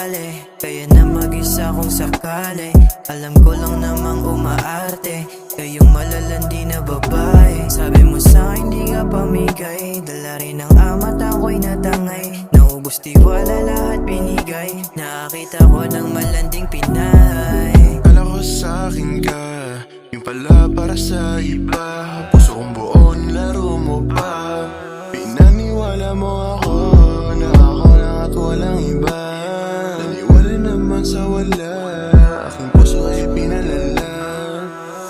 magpapadali, kaya na mag-isa kung sakali. Alam ko lang namang umaarte, kayong malalandi na babae. Sabi mo sa'kin di ka pamigay, dala rin ang amat ako'y natangay. Naubos tiwala lahat binigay, nakakita ko ng malanding Pinay. Kala ko sa'kin ka, yung pala para sa iba. Puso kong buo nilaro mo pa, pinaniwala mo ako na ako lang at walang iba. Naniwala naman sa wala, aking puso ay pinalala.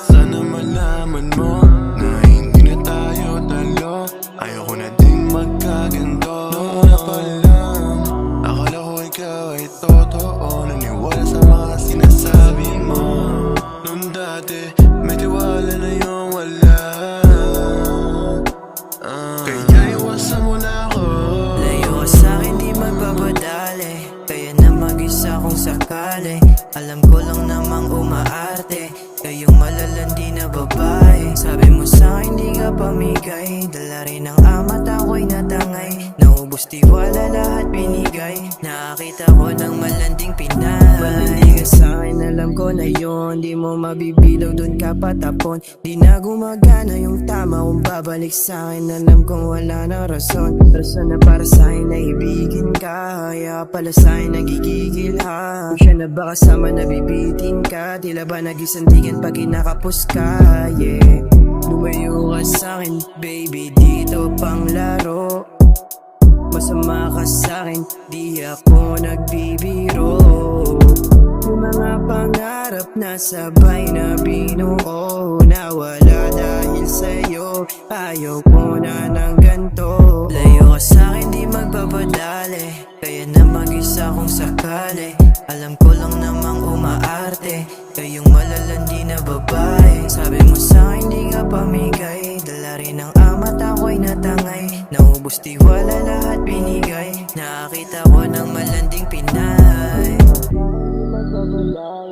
Sana malaman mo na hindi na tayo talo, ayoko na ding magkaganto. Noong una pa lang, akala ko ikaw ay totoo, naniwala sa mga sinasabi mo. Noon dati, may tiwala na yung wala, kaya iwasan mo na ako. Layo ka sa'kin di magpapadali, kaya na mag-isa kung sakali. Alam ko lang namang umaarte, kayong malalandi na babae. Sabi mo sa'kin di ka pamigay, dala rin ang amat ako'y natangay. Naubos tiwala lahat binigay, nakakita ko ng malanding Pinay. Balandi ka sa'kin, alam ko na yon, di mo mabibilaw dun ka patapon. Di na gumagana yung tama kung babalik sa'kin, alam kong wala na rason. Rason na para sa'kin na ibigin ka, kaya pala sa'kin nagigigil ha. Kung siya na ba kasama nabibitin ka, tila ba nagisandigan pag kinakapos ka, yeah. Lumayo ka sa'kin, baby, dito pang laro. Masama ka sa'kin, di ako nagbibiro. Yung mga pangarap na sabay na binuo, nawala dahil sa'yo, ayaw ko na ng ganto. Layo ka sa'kin, di magpapadali, kaya na mag-isa kung sakali. Alam ko lang namang umaarte, kayong malalandi na babae. Sabi mo sa'kin di ka pamigay, dala rin ang amat ako'y natangay. Naubos tiwala lahat binigay, nakakita ko ng malanding Pinay. Magpapala